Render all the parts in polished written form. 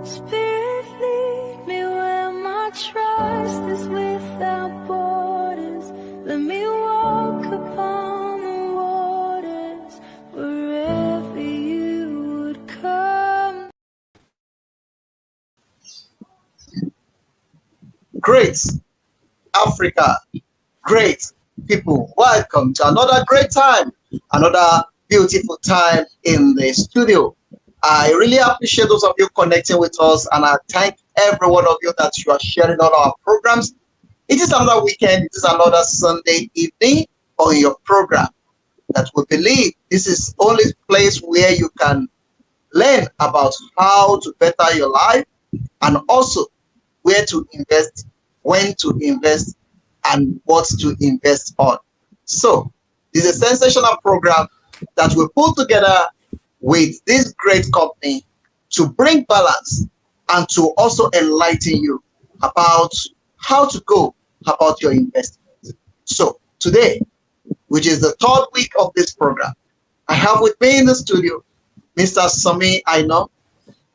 Spirit, lead me where my trust is without borders. Let me walk upon the waters wherever you would come. Great Africa, great people, welcome to another great time, another beautiful time in the studio. I really appreciate those of you connecting with us, and I thank every one of you that you are sharing all our programs. It is another weekend, it is another Sunday evening on your program that we believe this is only place where you can learn about how to better your life and also where to invest, when to invest, and what to invest on. So this is a sensational program that we put together with this great company to bring balance and to also enlighten you about how to go about your investment. So today, which is the third week of this program, I have with me in the studio Mr. Sami Aino.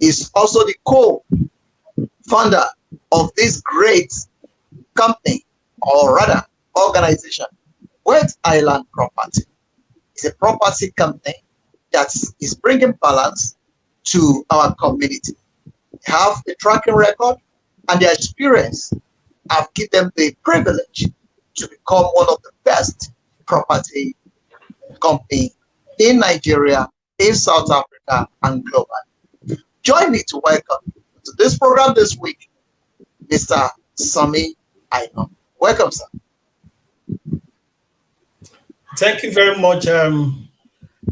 Is also the co-founder of this great company, or rather organization, Wealthisland Property. It's a property company that is bringing balance to our community. They have a tracking record, and their experience have given them the privilege to become one of the best property company in Nigeria, in South Africa, and globally. Join me to welcome to this program this week, Mr. Sami Aino. Welcome, sir. Thank you very much,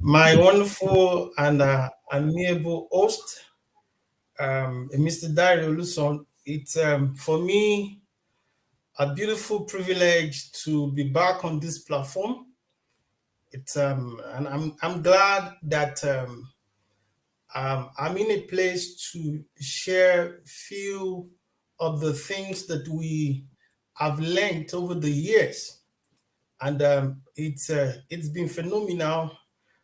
my wonderful and amiable host, Mr. Dario Luson. It's for me a beautiful privilege to be back on this platform. It's and I'm glad that I'm in a place to share few of the things that we have learned over the years. And it's been phenomenal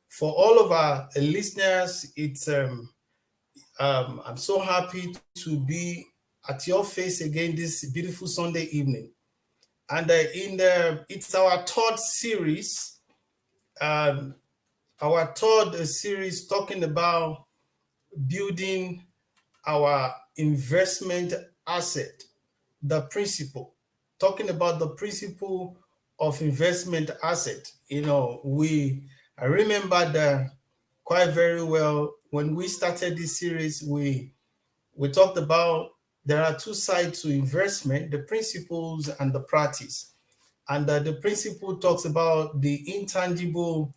for all of our listeners. It's I'm so happy to be at your face again this beautiful Sunday evening. And it's our third series, talking about building our investment asset, the principle, talking about the principle of investment asset. I remember that quite very well when we started this series. We talked about there are two sides to investment: the principles and the practice. And the principle talks about the intangible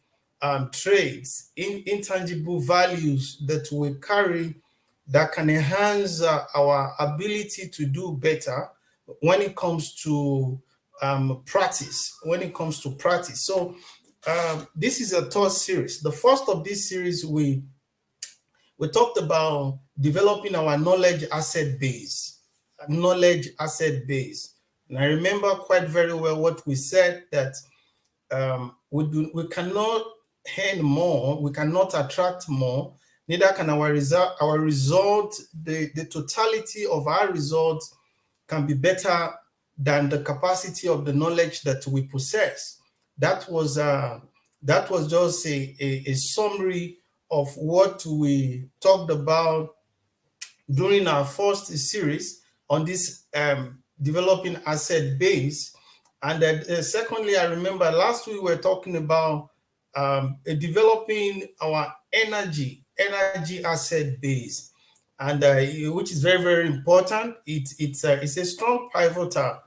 traits, intangible values that we carry that can enhance our ability to do better when it comes to practice. So this is a third series. The first of this series, we talked about developing our knowledge asset base. And I remember quite very well what we said, that we cannot earn more, we cannot attract more, neither can our result, the totality of our results can be better than the capacity of the knowledge that we possess. That was just a summary of what we talked about during our first series on this developing asset base. And then secondly, I remember last week we were talking about developing our energy asset base, and which is very, very important. It's a strong pivotal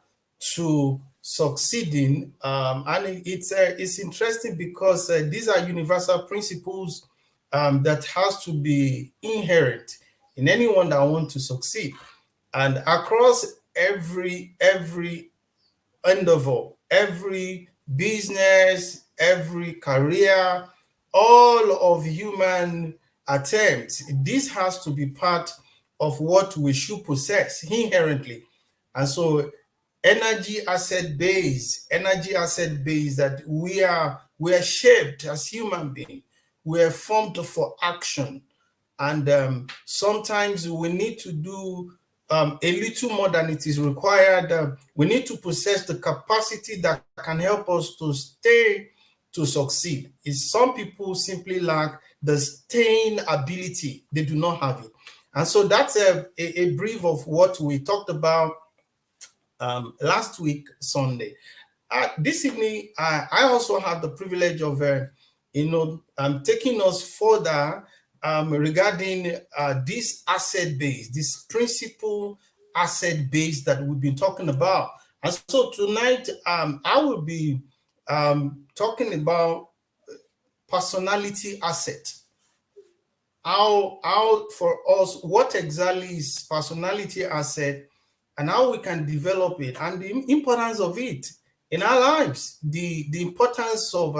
to succeeding, and it's interesting because these are universal principles that has to be inherent in anyone that wants to succeed. And across every endeavor, every business, every career, all of human attempts, this has to be part of what we should possess inherently. And so energy asset base, that we are shaped as human beings. We are formed for action. And sometimes we need to do a little more than it is required. We need to possess the capacity that can help us to stay to succeed. Some people simply lack the staying ability. They do not have it. And so that's a brief of what we talked about last week, Sunday. This evening, I also have the privilege of, taking us further regarding this asset base, this principal asset base that we've been talking about. And so tonight, I will be talking about personality asset. How for us, what exactly is personality asset, and how we can develop it, and the importance of it in our lives. The importance of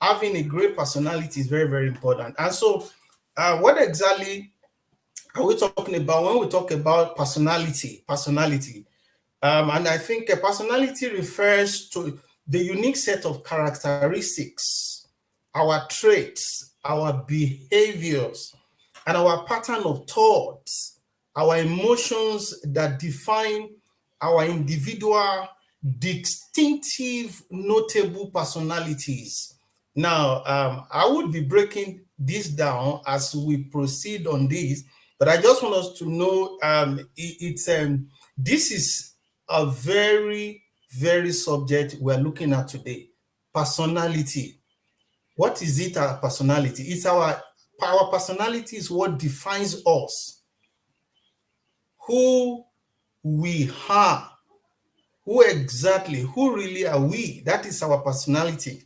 having a great personality is very, very important. And so what exactly are we talking about when we talk about personality? And I think a personality refers to the unique set of characteristics, our traits, our behaviors, and our pattern of thoughts, our emotions that define our individual, distinctive, notable personalities. Now, I would be breaking this down as we proceed on this, but I just want us to know this is a very, very subject we're looking at today. Personality. What is it, our personality? It's our personality is what defines us, who we are, who really are we? That is our personality.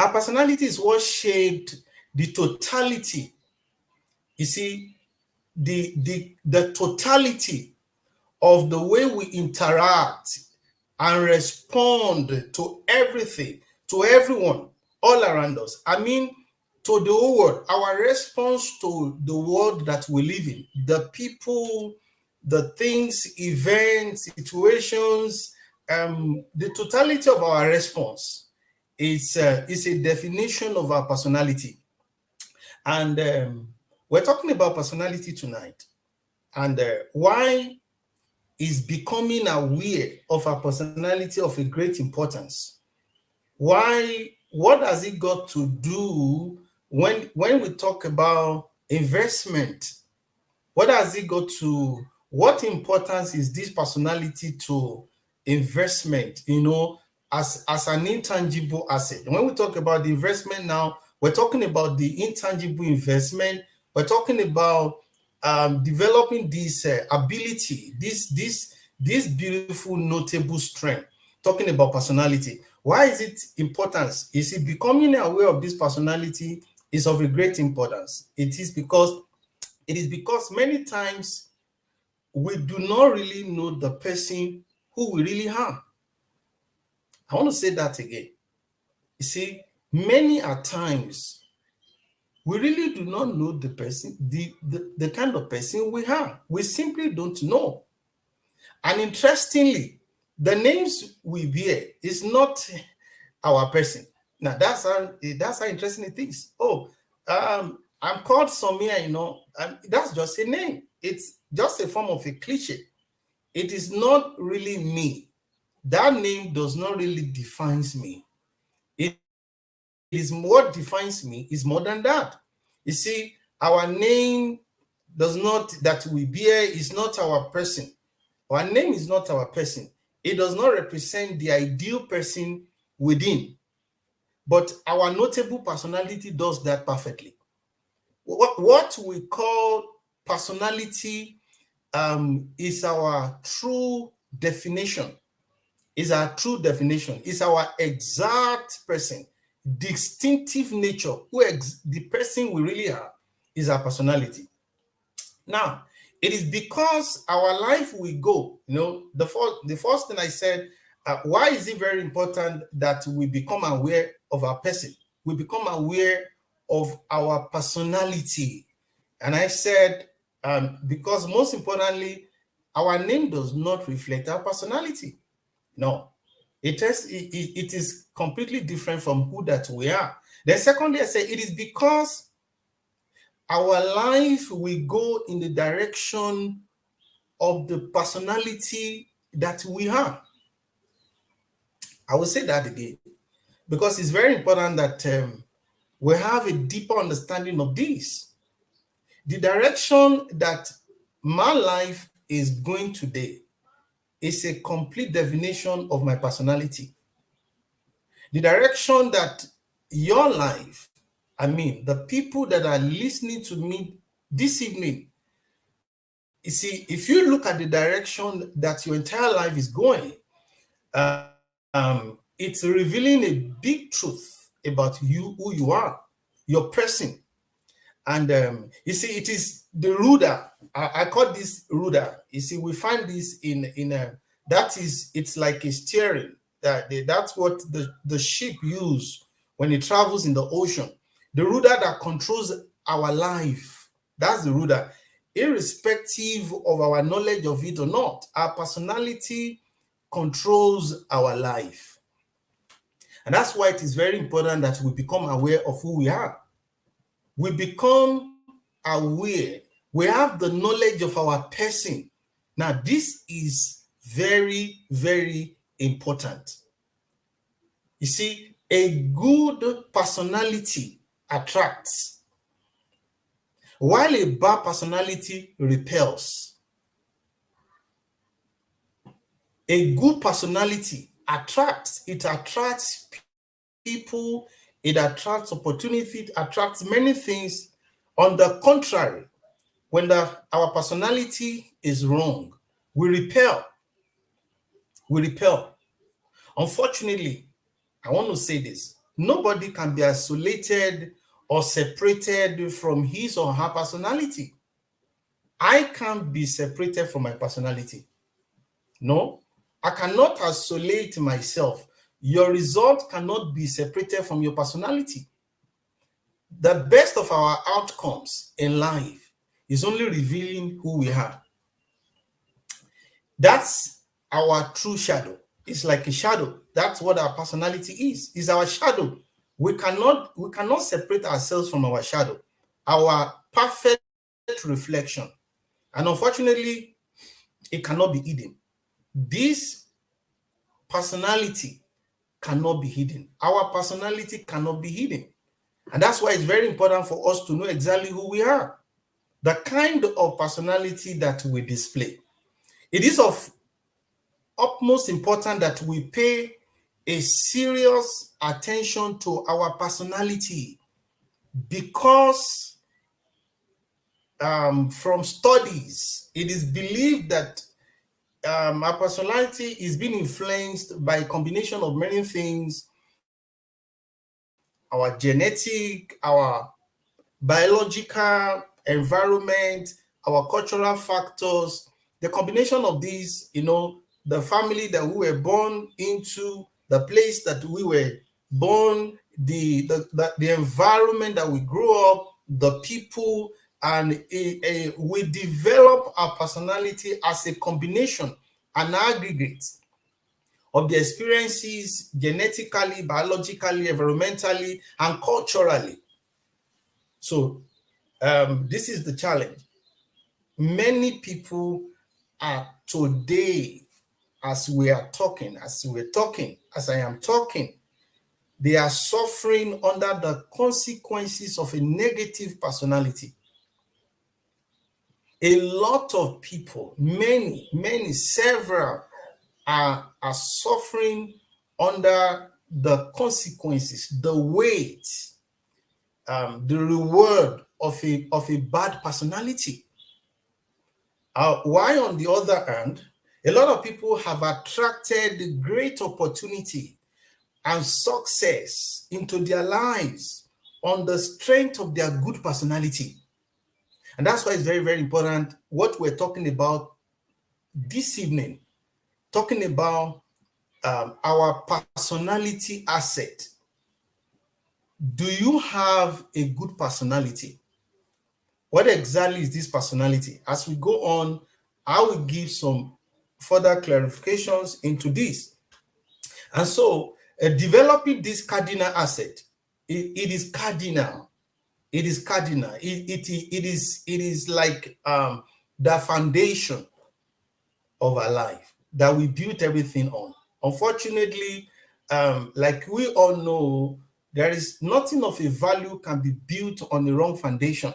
Our personality is what shaped the totality. You see, the totality of the way we interact and respond to everything, to everyone, all around us. I mean, to the whole world. Our response to the world that we live in, the people, the things, events, situations, the totality of our response is a definition of our personality. And we're talking about personality tonight, and why is becoming aware of our personality of a great importance. What has it got to do when we talk about investment? What importance is this personality to investment, as an intangible asset? When we talk about the investment now, we're talking about the intangible investment. We're talking about developing this ability, this beautiful, notable strength. Talking about personality. Why is it important? You see, becoming aware of this personality is of a great importance. It is because many times we do not really know the person who we really are. I want to say that again. You see, many a times we really do not know the person, the kind of person we are. We simply don't know. And interestingly, the names we bear is not our person. Now that's how interesting it is. I'm called Somia, that's just a name. It's just a form of a cliche. It is not really me. That name does not really define me. It is what defines me is more than that. You see, our name that we bear is not our person. Our name is not our person. It does not represent the ideal person within. But our notable personality does that perfectly. What we call personality is our true definition. Is our exact person, distinctive nature, the person we really are is our personality. Now, it is because our life we go, the first thing I said, why is it very important that we become aware of our person? We become aware of our personality. And I said, because most importantly, our name does not reflect our personality. No, it is completely different from who that we are. Then secondly, I say it is because our life will go in the direction of the personality that we have. I will say that again, because it's very important that we have a deeper understanding of this. The direction that my life is going today is a complete definition of my personality. The direction that your life, the people that are listening to me this evening, you see, if you look at the direction that your entire life is going, it's revealing a big truth about you, who you are, your person. And you see, it is the rudder. I call this rudder. You see, we find this it's like a steering. That's what the ship use when it travels in the ocean. The rudder that controls our life. That's the rudder. Irrespective of our knowledge of it or not, our personality controls our life. And that's why it is very important that we become aware of who we are. We become aware. We have the knowledge of our person. Now, this is very, very important. You see, a good personality attracts, while a bad personality repels. A good personality attracts. It attracts people, it attracts opportunity, it attracts many things. On the contrary, when our personality is wrong, we repel. We repel. Unfortunately, I want to say this. Nobody can be isolated or separated from his or her personality. I can't be separated from my personality. No, I cannot isolate myself. Your result cannot be separated from your personality. The best of our outcomes in life is only revealing who we are. That's our true shadow. It's like a shadow. That's what our personality is our shadow. We cannot separate ourselves from our shadow, our perfect reflection. And unfortunately, it cannot be hidden. This personality cannot be hidden. Our personality cannot be hidden. And that's why it's very important for us to know exactly who we are, the kind of personality that we display. It is of utmost importance that we pay a serious attention to our personality, because from studies, it is believed that our personality is being influenced by a combination of many things: our genetic, our biological environment, our cultural factors. The combination of these, the family that we were born into, the place that we were born, the environment that we grew up, the people, and we develop our personality as a combination, an aggregate of the experiences genetically, biologically, environmentally, and culturally. So this is the challenge. Many people are today, as I am talking, they are suffering under the consequences of a negative personality. A lot of people, several are suffering under the consequences, the weight, the reward of a bad personality. While on the other hand, a lot of people have attracted great opportunity and success into their lives on the strength of their good personality. And that's why it's very, very important what we're talking about this evening, talking about our personality asset. Do you have a good personality? What exactly is this personality? As we go on, I will give some further clarifications into this. And so, developing this cardinal asset, it is cardinal. It is cardinal. It is like the foundation of our life that we built everything on. Unfortunately, like we all know, there is nothing of a value can be built on the wrong foundation.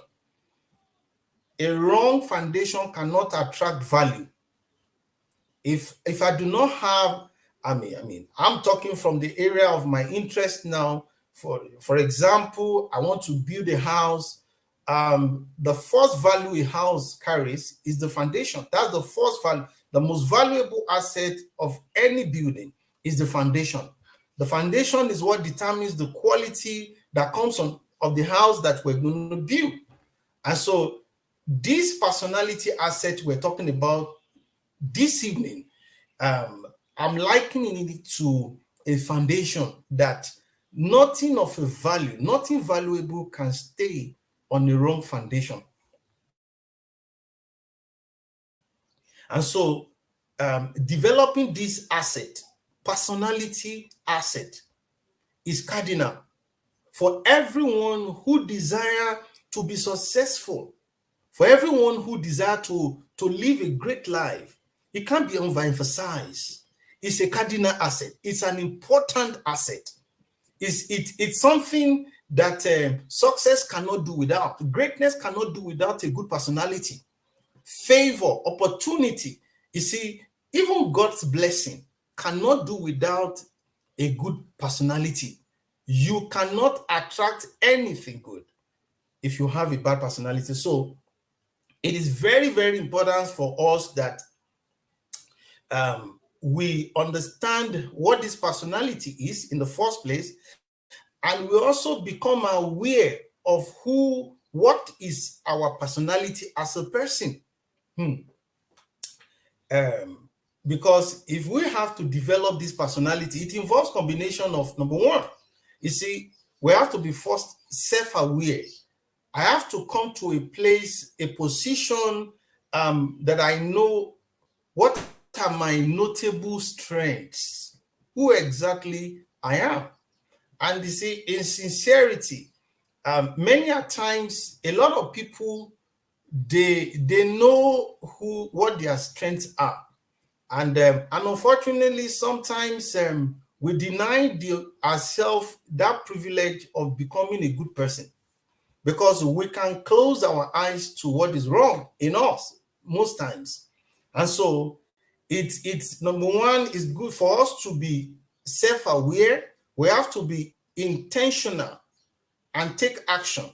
A wrong foundation cannot attract value. If I do not have, I'm talking from the area of my interest now. For example, I want to build a house. The first value a house carries is the foundation. That's the first value. The most valuable asset of any building is the foundation. The foundation is what determines the quality that comes on of the house that we're going to build. And so this personality asset we're talking about this evening, I'm likening it to a foundation that nothing of a value, nothing valuable can stay on the wrong foundation. And so developing this asset, personality asset, is cardinal for everyone who desire to be successful, for everyone who desire to live a great life. It can't be overemphasized. It's a cardinal asset. It's an important asset. It's something that success cannot do without. Greatness cannot do without a good personality. Favor, opportunity. You see, even God's blessing cannot do without a good personality. You cannot attract anything good if you have a bad personality. So it is very, very important for us that we understand what this personality is in the first place, and we also become aware of what is our personality as a person. Because if we have to develop this personality, it involves combination of, number one, you see, we have to be first self-aware. I have to come to a place, a position that I know what are my notable strengths, who exactly I am. And you see, in sincerity, many a times, a lot of people, they know what their strengths are. And unfortunately, sometimes we deny ourselves that privilege of becoming a good person, because we can close our eyes to what is wrong in us most times. And so it's number one, is good for us to be self-aware. We have to be intentional and take action.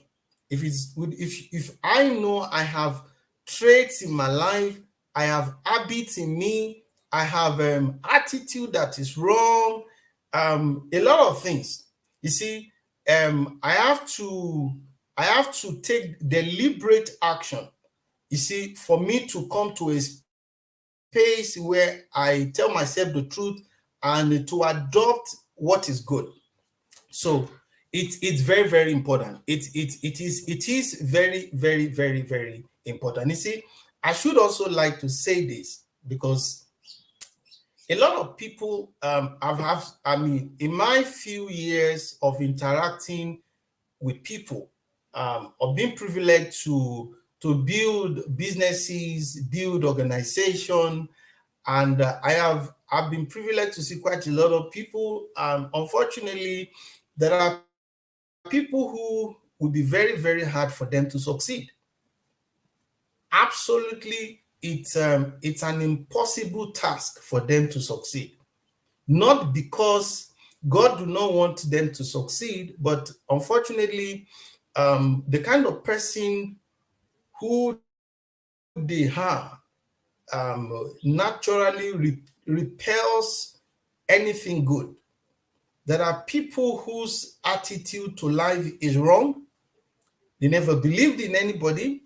If I know I have traits in my life, I have habits in me, I have attitude that is wrong, a lot of things. You see, I have to take deliberate action. You see, for me to come to a space where I tell myself the truth and to adopt what is good. So it's very, very important. It is very, very, very, very important. You see, I should also like to say this, because a lot of people in my few years of interacting with people, or being privileged to build businesses, build organization, and I've been privileged to see quite a lot of people. Unfortunately, there are people who would be very, very hard for them to succeed. Absolutely, it's an impossible task for them to succeed. Not because God do not want them to succeed, but unfortunately, the kind of person who they are naturally repels anything good. There are people whose attitude to life is wrong. They never believed in anybody.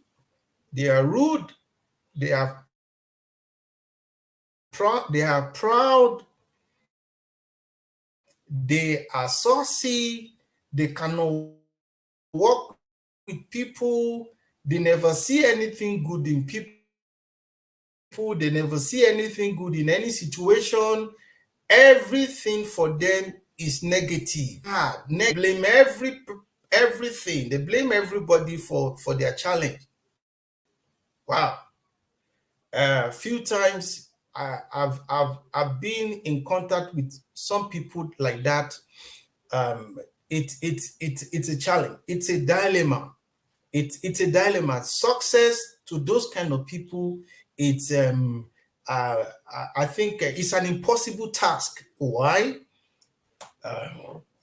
They are rude. They are proud. They are saucy. They cannot work with people. They never see anything good in people. They never see anything good in any situation. Everything for them is negative. Blame everything. They blame everybody for their challenge. Wow. A few times I've been in contact with some people like that. It's a challenge. It's a dilemma. It's a dilemma. Success to those kind of people, it's I think it's an impossible task. Why?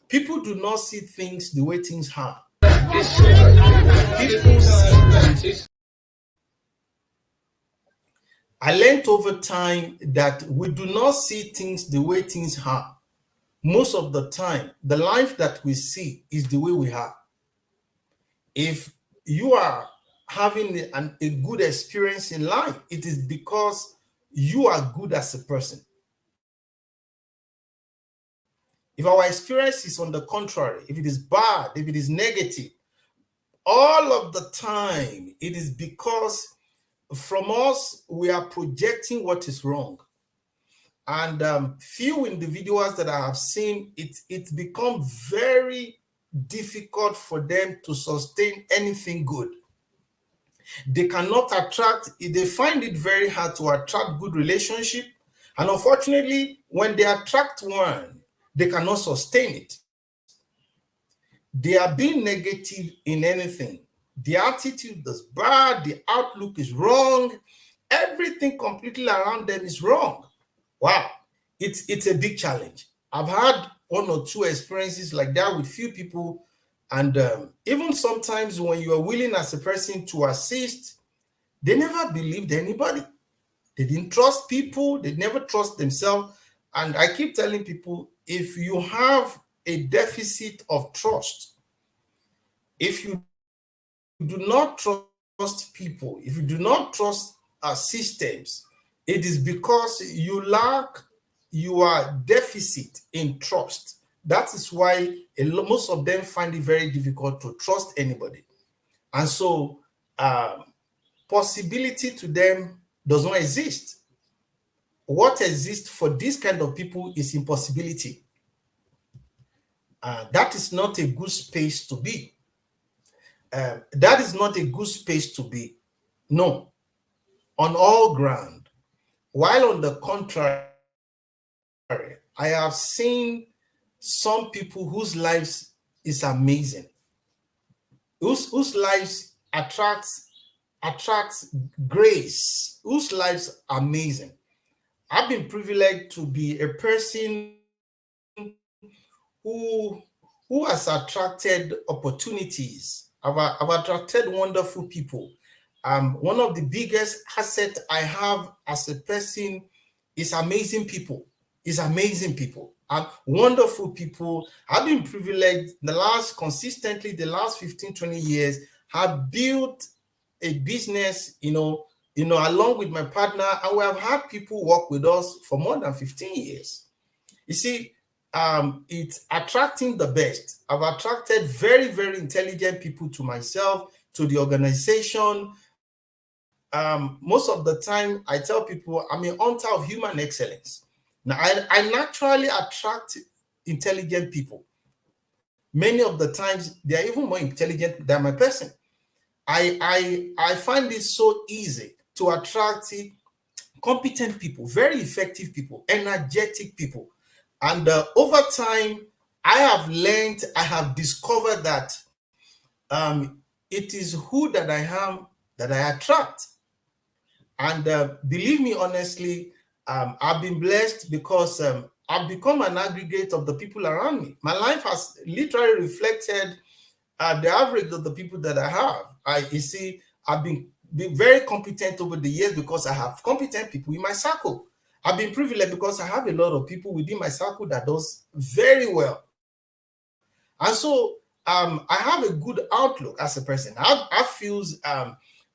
People do not see things the way things are. People see things. I learned over time that we do not see things the way things are. Most of the time, the life that we see is the way we are. If you are having a good experience in life, it is because you are good as a person. If our experience is on the contrary, if it is bad, if it is negative, all of the time, it is because from us, we are projecting what is wrong. And few individuals that I have seen, it's become very difficult for them to sustain anything good. They cannot attract, they find it very hard to attract good relationship. And unfortunately, when they attract one, they cannot sustain it. They are being negative in anything. The attitude is bad, the outlook is wrong, everything completely around them is wrong. Wow, it's a big challenge. I've had one or two experiences like that with few people, and even sometimes when you are willing as a person to assist, they never believed anybody. They didn't trust people, they never trust themselves. And I keep telling people, if you have a deficit of trust, if you do not trust people, if you do not trust systems, it is because you lack your deficit in trust. That is why most of them find it very difficult to trust anybody. And so possibility to them does not exist. What exists for this kind of people is impossibility. That is not a good space to be. That is not a good space to be. No, on all ground. While on the contrary, I have seen some people whose lives is amazing, whose lives attracts grace, whose lives are amazing. I've been privileged to be a person who has attracted opportunities. I've attracted wonderful people. One of the biggest assets I have as a person is amazing people. Wonderful people. I've been privileged the last 15, 20 years, have built a business, along with my partner, and we have had people work with us for more than 15 years. You see, it's attracting the best. I've attracted very, very intelligent people to myself, to the organization. Most of the time, I tell people I'm a hunter of human excellence. Now, I naturally attract intelligent people. Many of the times, they are even more intelligent than my person. I find it so easy to attract competent people, very effective people, energetic people. And over time, I have discovered that it is who that I am that I attract. And believe me, honestly, I've been blessed because I've become an aggregate of the people around me. My life has literally reflected the average of the people that I have. You see, I've been very competent over the years because I have competent people in my circle. I've been privileged because I have a lot of people within my circle that does very well. And so I have a good outlook as a person. I feel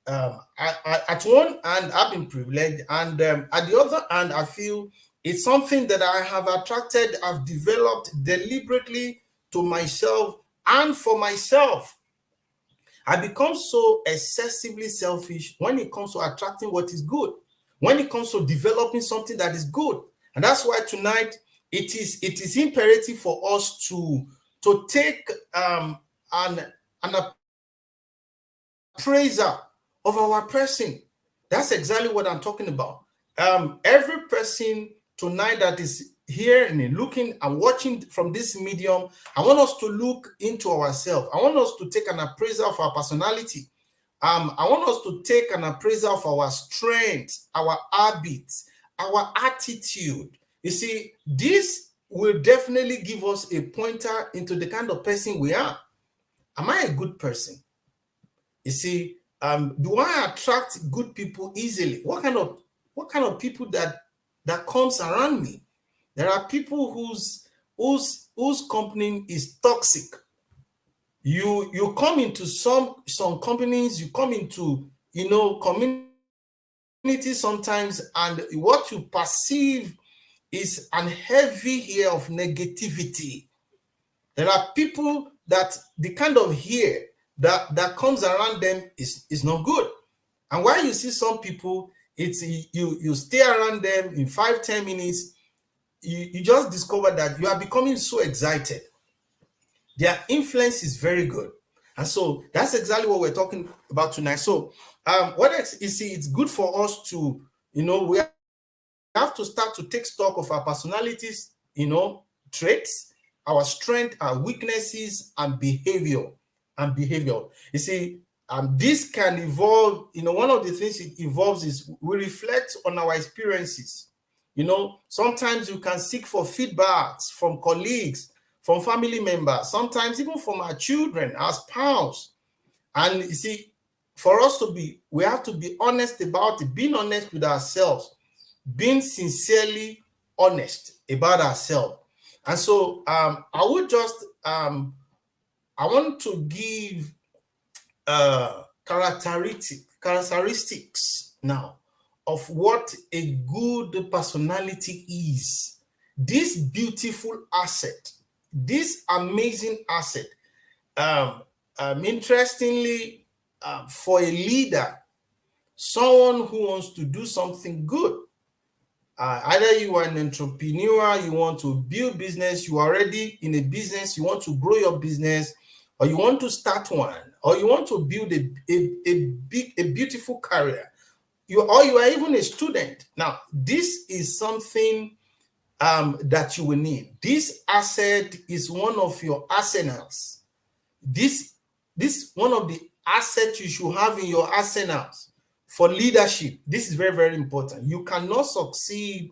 at one hand, I've been privileged, and at the other hand, I feel it's something that I have attracted, I've developed deliberately to myself and for myself. I become so excessively selfish when it comes to attracting what is good, when it comes to developing something that is good. And that's why tonight it is imperative for us to take an appraiser of our person. That's exactly what I'm talking about. Every person tonight that is here and looking and watching from this medium, I want us to look into ourselves. I want us to take an appraisal of our personality. I want us to take an appraisal of our strengths, our habits, our attitude. You see, this will definitely give us a pointer into the kind of person we are. Am I a good person? You see, do I attract good people easily? What kind of people that comes around me? There are people whose company is toxic. You come into some companies, you come into community sometimes, and what you perceive is an heavy air of negativity. There are people that the kind of hair that comes around them is not good. And while you see some people, it's you stay around them in 5-10 minutes, you just discover that you are becoming so excited. Their influence is very good. And so that's exactly what we're talking about tonight. So you see, it's good for us to, we have to start to take stock of our personalities, traits, our strength, our weaknesses, and behavior. You see, this can evolve. One of the things it involves is we reflect on our experiences. Sometimes you can seek for feedbacks from colleagues, from family members, sometimes even from our children, our spouse. And you see, for us we have to be honest about it, being honest with ourselves, being sincerely honest about ourselves. And so I want to give characteristics now of what a good personality is. This beautiful asset, this amazing asset. Interestingly, for a leader, someone who wants to do something good, either you are an entrepreneur, you want to build business, you are already in a business, you want to grow your business, or you want to start one, or you want to build a beautiful career, or you are even a student. Now, this is something that you will need. This asset is one of your arsenals. This one of the assets you should have in your arsenals for leadership. This is very, very important. You cannot succeed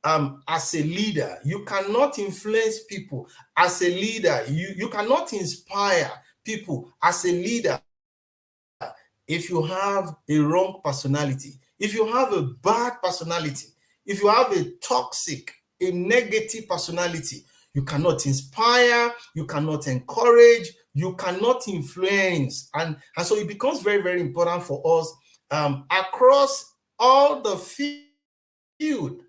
as a leader. You cannot influence people as a leader. You cannot inspire people as a leader if you have a wrong personality, if you have a bad personality, if you have a toxic, a negative personality. You cannot inspire, you cannot encourage, you cannot influence. And so it becomes very, very important for us across all the field.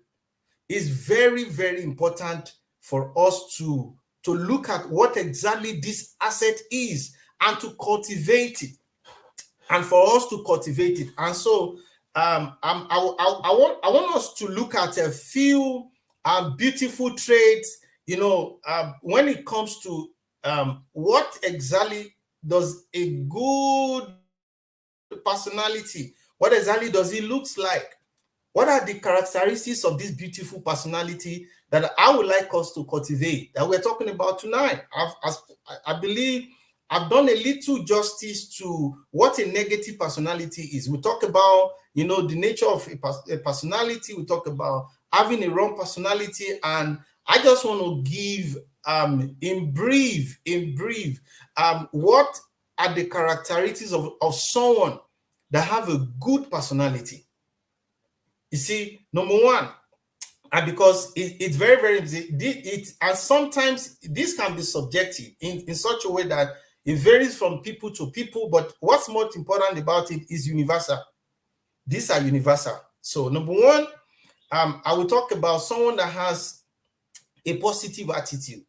It's very, very important for us to look at what exactly this asset is and to cultivate it, and for us to cultivate it. And so I want us to look at a few beautiful traits, when it comes to what exactly does a good personality, what exactly does it look like? What are the characteristics of this beautiful personality that I would like us to cultivate, that we're talking about tonight? I believe I've done a little justice to what a negative personality is. We talk about, the nature of a personality. We talk about having a wrong personality, and I just want to give, in brief, what are the characteristics of someone that have a good personality. You see, number one, and because it's very, very and sometimes this can be subjective in such a way that it varies from people to people, but what's most important about it is universal. These are universal. So number one, I will talk about someone that has a positive attitude.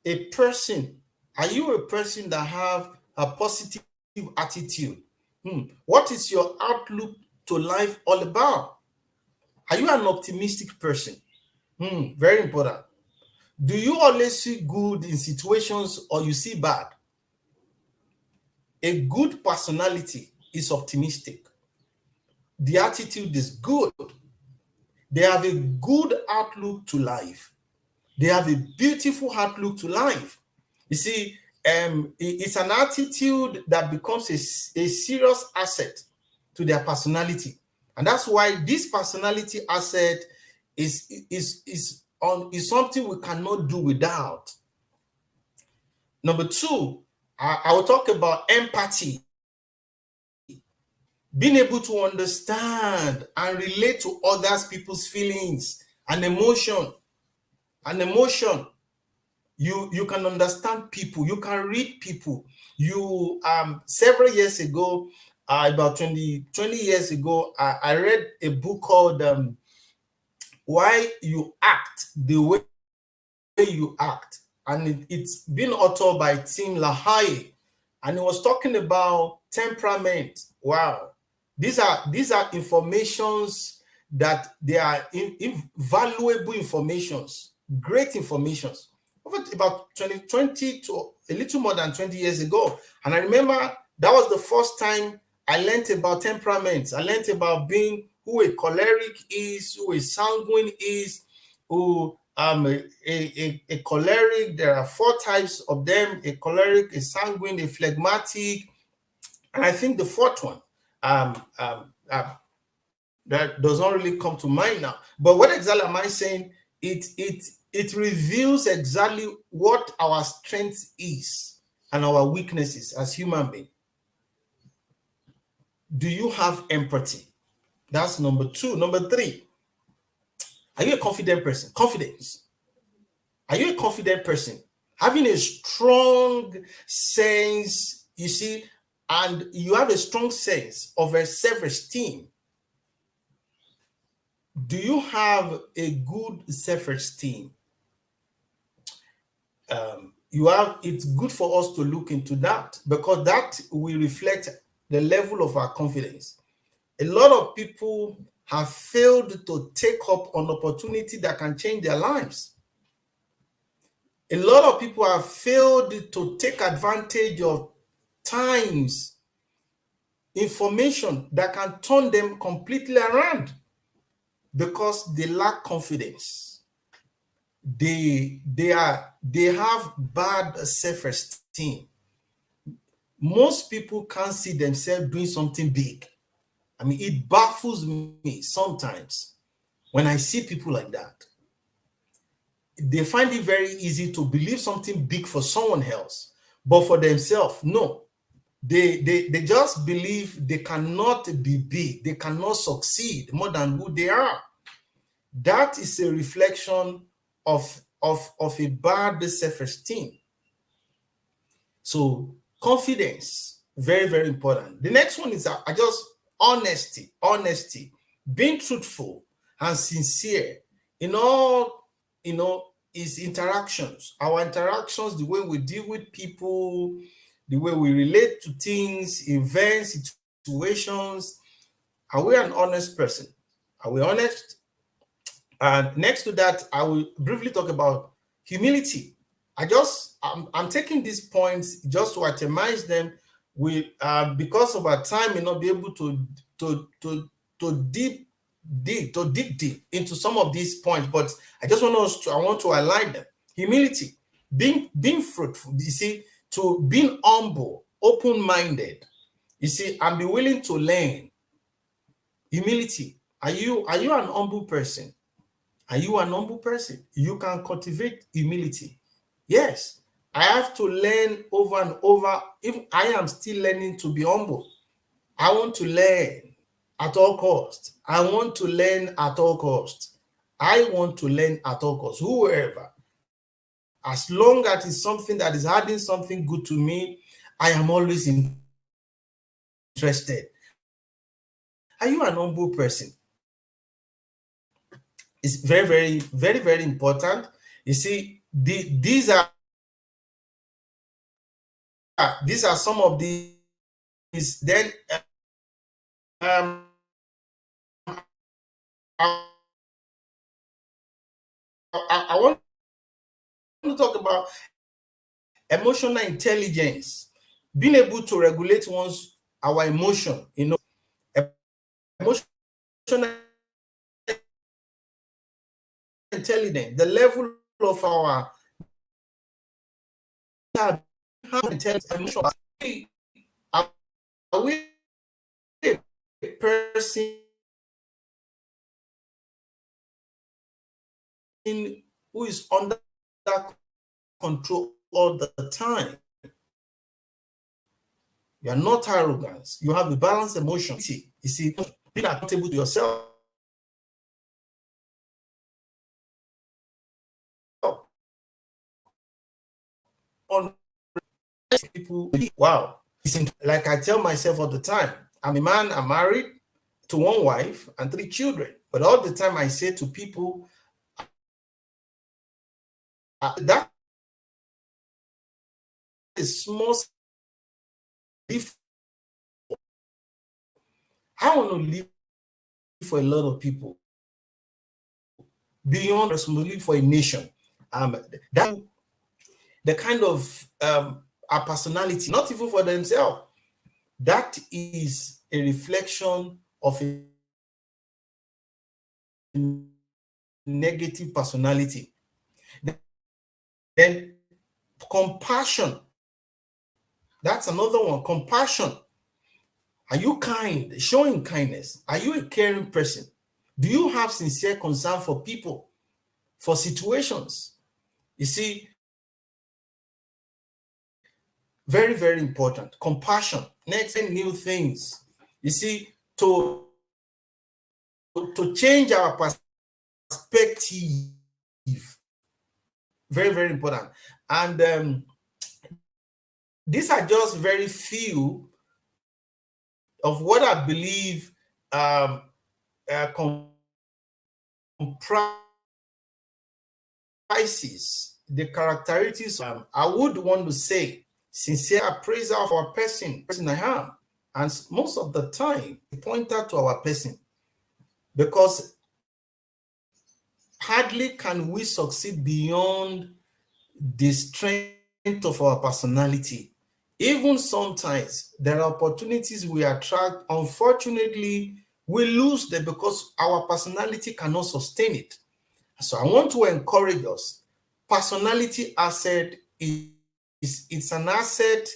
A person, are you a person that have a positive attitude? What is your outlook to life all about? Are you an optimistic person? Very important. Do you always see good in situations or you see bad? A good personality is optimistic. The attitude is good. They have a good outlook to life. They have a beautiful outlook to life. You see, it's an attitude that becomes a serious asset to their personality. And that's why this personality asset is something we cannot do without. Number two, I will talk about empathy. Being able to understand and relate to others people's feelings and emotion. You can understand people, you can read people. You several years ago, about 20 years ago, I read a book called Why You Act the Way You Act, and it's been authored by Tim LaHaye, and it was talking about temperament. Wow, these are informations that they are invaluable informations, great informations. About 20 to a little more than 20 years ago, and I remember that was the first time I learned about temperaments. I learned about being who a choleric is, who a sanguine is, who a choleric. There are 4 types of them: a choleric, a sanguine, a phlegmatic, and I think the 4th one that does not really come to mind now. But what exactly am I saying? It reveals exactly what our strength is and our weaknesses as human beings. Do you have empathy? That's number 2. Number 3, are you a confident person? Confidence. Are you a confident person? Having a strong sense, you see, and you have a strong sense of a self-esteem. Do you have a good self-esteem? It's good for us to look into that, because that will reflect the level of our confidence. A lot of people have failed to take up an opportunity that can change their lives. A lot of people have failed to take advantage of times, information that can turn them completely around, because they lack confidence. They have bad self-esteem. Most people can't see themselves doing something big. I mean, it baffles me sometimes when I see people like that. They find it very easy to believe something big for someone else, but for themselves, no. They just believe they cannot be big, they cannot succeed more than who they are. That is a reflection of a bad self-esteem. So confidence, very, very important. The next one is honesty, being truthful and sincere in all, is interactions. Our interactions, the way we deal with people, the way we relate to things, events, situations. Are we an honest person? Are we honest? And next to that, I will briefly talk about humility. I'm taking these points just to itemize them. Because of our time, may not be able to dig deep into some of these points, but I want to align them. Humility, being fruitful, you see, to being humble, open-minded, you see, and be willing to learn. Humility. Are you an humble person? Are you an humble person? You can cultivate humility. Yes, I have to learn over and over. If I am still learning to be humble, I want to learn at all costs. I want to learn at all costs. I want to learn at all costs. Whoever, as long as it's something that is adding something good to me, I am always interested. Are you an humble person? It's very, very, very, very important. You see, these are some of these. Then I want to talk about emotional intelligence, being able to regulate our emotion, emotional intelligence, the level of our intelligence. Are we a person who is under control all the time? You are not arrogant. You have a balanced emotion. You see, being accountable to yourself. On people, wow. Like I tell myself all the time, I'm a man, I'm married to one wife and 3 children. But all the time I say to people, that is small. I want to live for a lot of people beyond responsibility for a nation. That the kind of our personality, not even for themselves, that is a reflection of a negative personality. Then compassion, that's another one. Compassion. Are you kind? Showing kindness. Are you a caring person? Do you have sincere concern for people, for situations? You see, very, very important. Compassion. Next, new things. You see, to change our perspective. Very, very important. And these are just very few of what I believe comprises the characteristics. I would want to say sincere appraisal of our person I am, and most of the time point out to our person, because hardly can we succeed beyond the strength of our personality. Even sometimes there are opportunities we attract. Unfortunately, we lose them because our personality cannot sustain it. So I want to encourage us. Personality asset it's an asset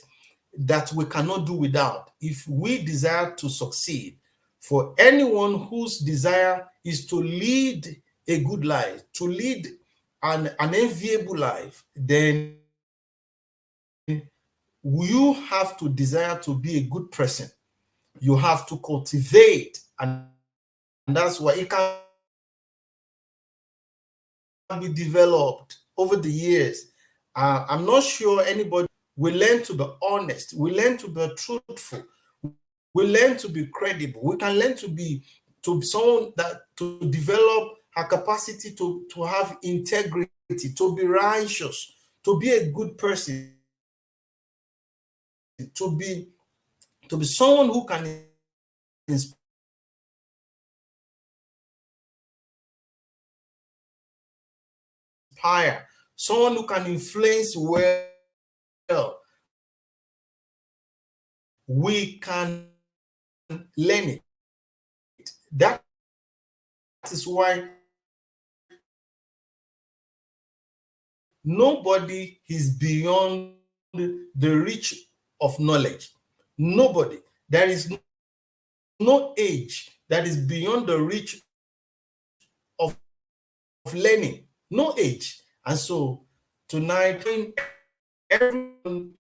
that we cannot do without if we desire to succeed. For anyone whose desire is to lead a good life, to lead an enviable life, then you have to desire to be a good person. You have to cultivate, and that's why it can be developed over the years. I'm not sure anybody will learn to be honest. We learn to be truthful. We learn to be credible. We can learn to be someone that to develop a capacity to have integrity, to be righteous, to be a good person, to be someone who can inspire, someone who can influence well. We can learn it. That is why nobody is beyond the reach of knowledge. Nobody. There is no age that is beyond the reach of learning. No age. And so tonight, everyone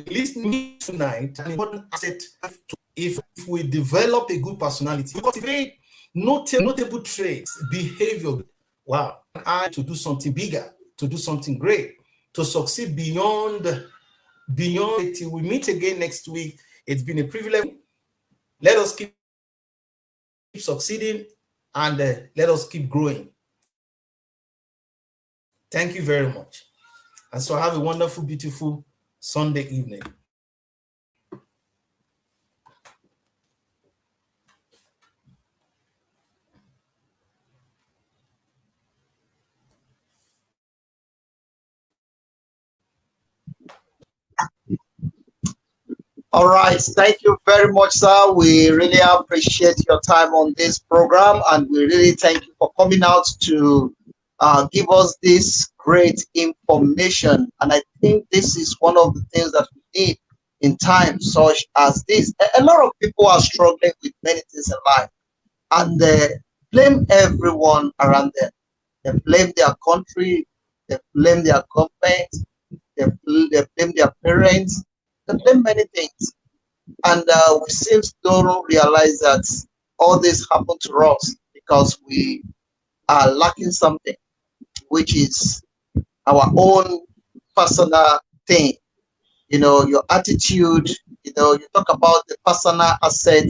listening tonight, an important asset if we develop a good personality, cultivate notable traits, behavior. Wow, to do something bigger, to do something great, to succeed beyond. Till we meet again next week. It's been a privilege. Let us keep succeeding, and let us keep growing. Thank you very much. And so have a wonderful, beautiful Sunday evening. All right. Thank you very much, sir. We really appreciate your time on this program, and we really thank you for coming out to give us this great information. And I think this is one of the things that we need in times such as this. A lot of people are struggling with many things in life, and they blame everyone around them. They blame their country, they blame their government, they blame their parents, they blame many things. And we seem to don't realize that all this happened to us because we are lacking something, which is our own personal thing. You know, your attitude, you know, you talk about the personal asset,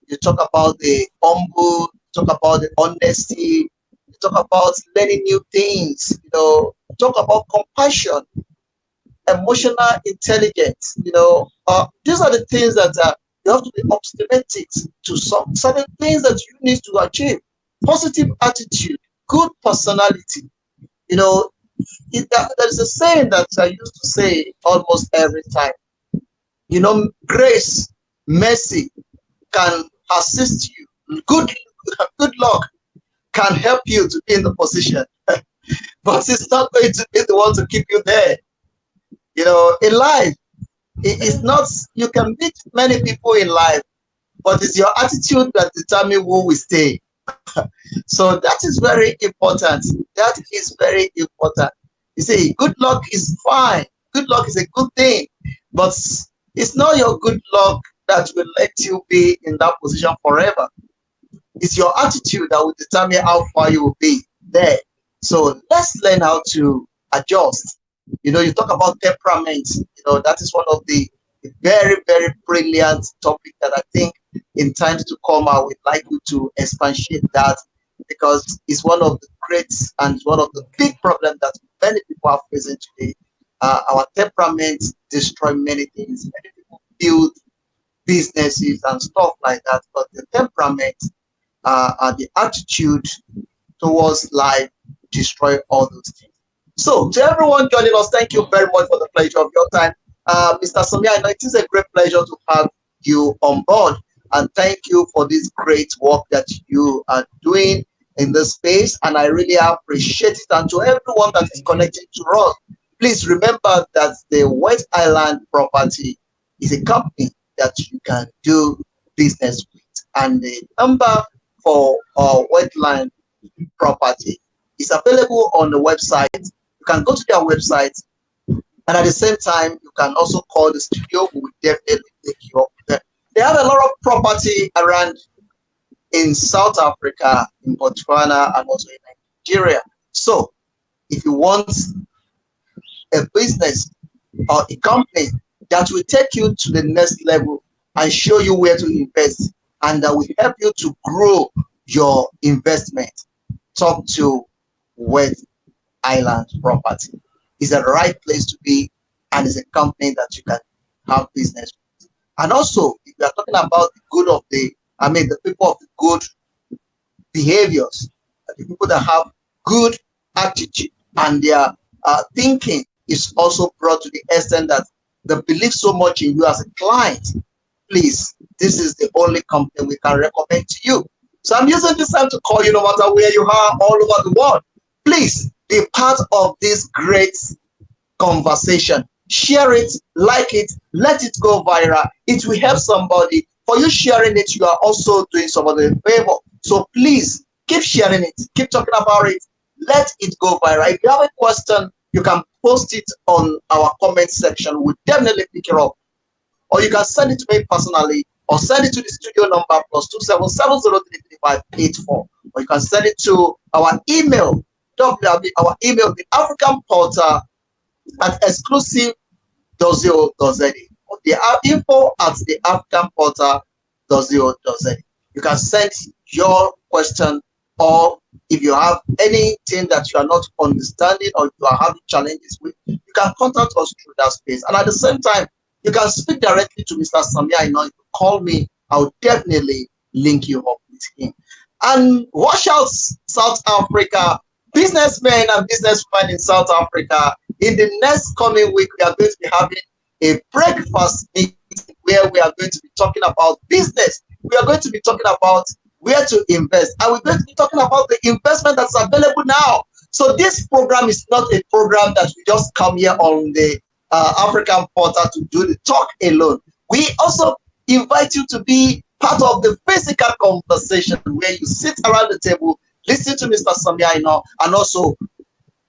you talk about the humble, you talk about the honesty, you talk about learning new things, you know, talk about compassion, emotional intelligence, you know. These are the things that you have to be obstinate to some certain things that you need to achieve. Positive attitude, good personality, you know. There's a saying that I used to say almost every time. You know, grace, mercy can assist you. Good luck can help you to be in the position, but it's not going to be the one to keep you there. You know, in life, it's not. You can meet many people in life, but it's your attitude that determines who will stay. So that is very important. That is very important. You see, good luck is fine. Good luck is a good thing, but it's not your good luck that will let you be in that position forever. It's your attitude that will determine how far you will be there. So let's learn how to adjust. You know, you talk about temperament. You know, that is one of the very, very brilliant topic that I think in times to come I would like you to expatiate that, because it's one of the great and one of the big problems that many people are facing today. Our temperament destroy many things. Many people build businesses and stuff like that, but the temperament and the attitude towards life destroy all those things. So to everyone joining us, thank you very much for the pleasure of your time. Mr. Samia, I know it is a great pleasure to have you on board, and thank you for this great work that you are doing in this space, and I really appreciate it. And to everyone that is connected to us, please remember that the White Island property is a company that you can do business with, and the number for Wetland property is available on the website. You can go to their website, and at the same time, you can also call the studio. We will definitely take you up there. They have a lot of property around in South Africa, in Botswana, and also in Nigeria. So if you want a business or a company that will take you to the next level and show you where to invest, and that will help you to grow your investment, talk to White Island Property. It's the right place to be, and it's a company that you can have business with. And also, if you are talking about the good of the people of the good behaviors, the people that have good attitude, and their thinking is also brought to the extent that they believe so much in you as a client, please, this is the only company we can recommend to you. So I'm using this time to call you, no matter where you are all over the world. Please be part of this great conversation. Share it, like it, let it go viral. It will help somebody. For you sharing it, you are also doing somebody a favor. So please keep sharing it, keep talking about it, let it go viral. If you have a question, you can post it on our comment section. We'll definitely pick it up. Or you can send it to me personally, or send it to the studio number +277033584. Or you can send it to our email, the African Portal at exclusive.co.za. The info at the African Portal.co.za. You can send your question, or if you have anything that you are not understanding or you are having challenges with, you can contact us through that space. And at the same time, you can speak directly to Mr. Samia. I know if you call me, I'll definitely link you up with him. And watch out, South Africa, businessmen and businesswomen in South Africa. In the next coming week, we are going to be having a breakfast meeting where we are going to be talking about business. We are going to be talking about where to invest, and we're going to be talking about the investment that's available now. So this program is not a program that we just come here on the African portal to do the talk alone. We also invite you to be part of the physical conversation where you sit around the table, listen to Mr. Samia, and also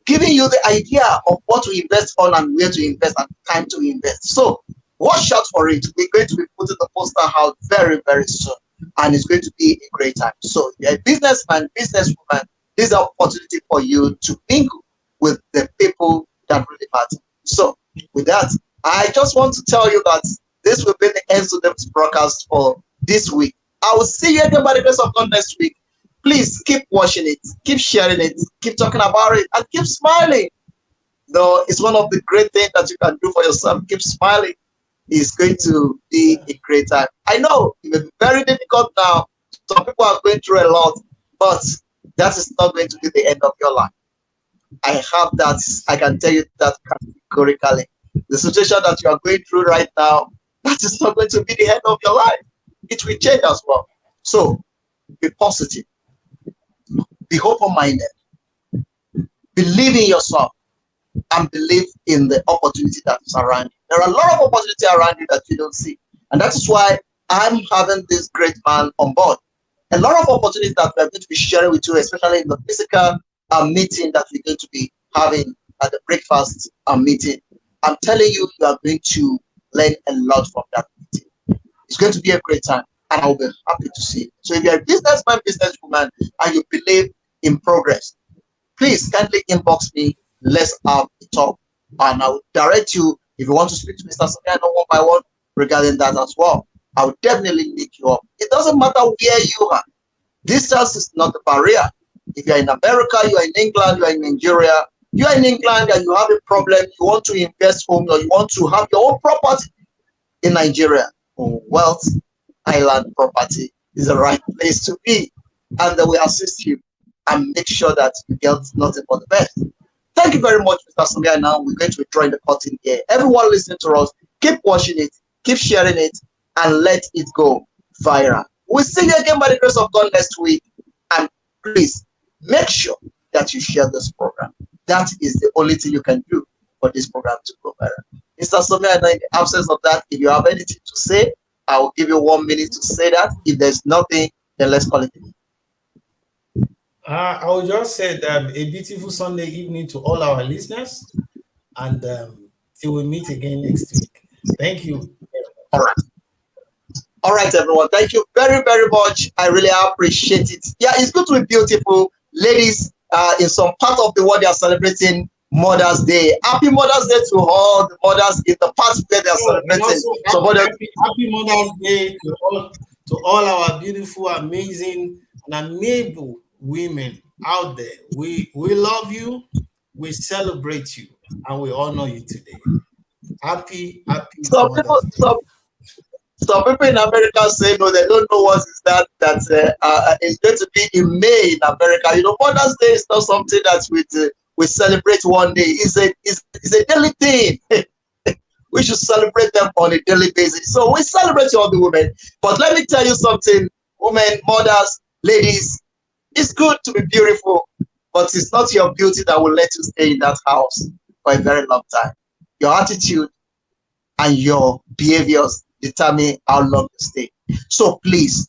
giving you the idea of what to invest on and where to invest and time to invest. So watch out for it. We're going to be putting the poster out very, very soon, and it's going to be a great time. So if you're a businessman, businesswoman, this is an opportunity for you to mingle with the people that really matter. So with that, I just want to tell you that this will be the end of this broadcast for this week. I will see you again by the grace of God next week. Please keep watching it, keep sharing it, keep talking about it, and keep smiling. No, it's one of the great things that you can do for yourself. Keep smiling. It's going to be a great time. I know it may be very difficult now. Some people are going through a lot, but that is not going to be the end of your life. I have that. I can tell you that categorically. The situation that you are going through right now, that is not going to be the end of your life. It will change as well. So be positive. Be open-minded. Believe in yourself and believe in the opportunity that is around you. There are a lot of opportunity around you that you don't see. And that is why I'm having this great man on board. A lot of opportunities that we're going to be sharing with you, especially in the physical meeting that we're going to be having at the breakfast meeting. I'm telling you, you are going to learn a lot from that meeting. It's going to be a great time, and I'll be happy to see you. So if you're a businessman, businesswoman, and you believe in progress, please kindly inbox me. Let's have a talk, and I will direct you if you want to speak to Mr. Samia one by one regarding that as well. I will definitely link you up. It doesn't matter where you are. Distance is not a barrier. If you're in America, you're in England, you're in Nigeria, you're in England and you have a problem, you want to invest home or you want to have your own property in Nigeria, Wealthisland property is the right place to be. And they will assist you and make sure that you get nothing but the best. Thank you very much, Mr. Samia. Now we're going to be drawing the curtain here. Everyone listening to us, keep watching it, keep sharing it, and let it go viral. We'll see you again by the grace of God next week. And please make sure that you share this program. That is the only thing you can do for this program to go viral. Mr. Samia, in the absence of that, if you have anything to say, I will give you 1 minute to say that. If there's nothing, then let's call it a day. I will just say that a beautiful Sunday evening to all our listeners, and till we meet again next week. Thank you. All right. All right, everyone. Thank you very, very much. I really appreciate it. Yeah, it's good to be beautiful. Ladies, in some part of the world, they are celebrating Mother's Day. Happy Mother's Day to all the mothers in the part where they are celebrating. Happy Mother's Day to all our beautiful, amazing, and amiable women out there. We love you, we celebrate you, and we honor you today. Happy some people, some people in America say no, they don't know what is that is going to be in May in America. You know, Mother's Day is not something that we celebrate one day. It's a daily thing. We should celebrate them on a daily basis. So we celebrate all the women. But let me tell you something, women, mothers, ladies, it's good to be beautiful, but it's not your beauty that will let you stay in that house for a very long time. Your attitude and your behaviors determine how long you stay. So please,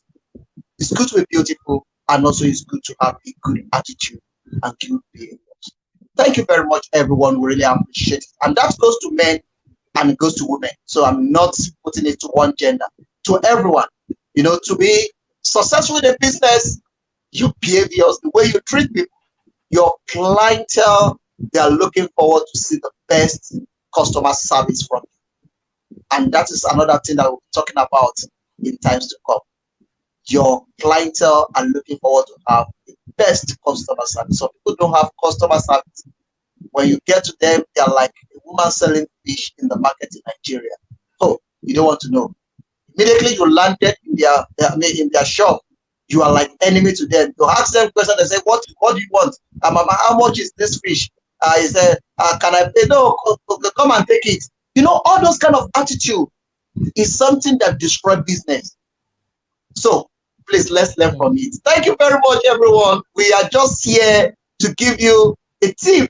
it's good to be beautiful, and also it's good to have a good attitude and good behaviors. Thank you very much, everyone. We really appreciate it. And that goes to men and it goes to women. So I'm not putting it to one gender, to everyone. You know, to be successful in a business, your behaviors, the way you treat people, your clientele, they are looking forward to see the best customer service from you. And that is another thing that we'll be talking about in times to come. Your clientele are looking forward to have the best customer service. So people don't have customer service. When you get to them, they're like a woman selling fish in the market in Nigeria. Oh, you don't want to know. Immediately you landed in their shop, you are like enemy to them. You ask them questions, they say, what do you want? Mama, how much is this fish? He said, can I pay? No, come and take it. You know, all those kind of attitude is something that destroys business. So please, let's learn from it. Thank you very much, everyone. We are just here to give you a tip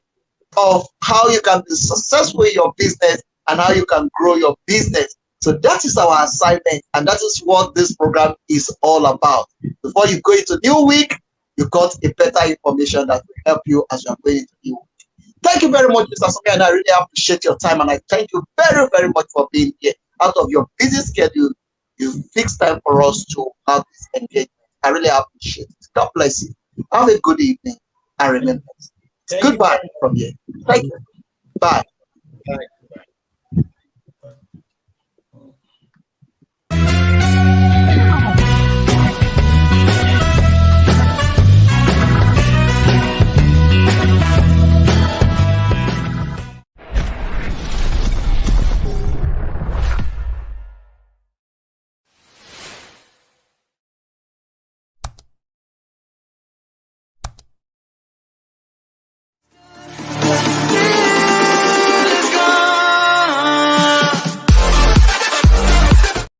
of how you can be successful in your business and how you can grow your business. So that is our assignment, and that is what this program is all about. Before you go into new week, you got a better information that will help you as you are going into new week. Thank you very much, Mr. Sophia, and I really appreciate your time, and I thank you very, very much for being here. Out of your busy schedule, you fixed time for us to have this engagement. I really appreciate it. God bless you. Have a good evening, and remember, goodbye from here. Thank you. Bye. Bye.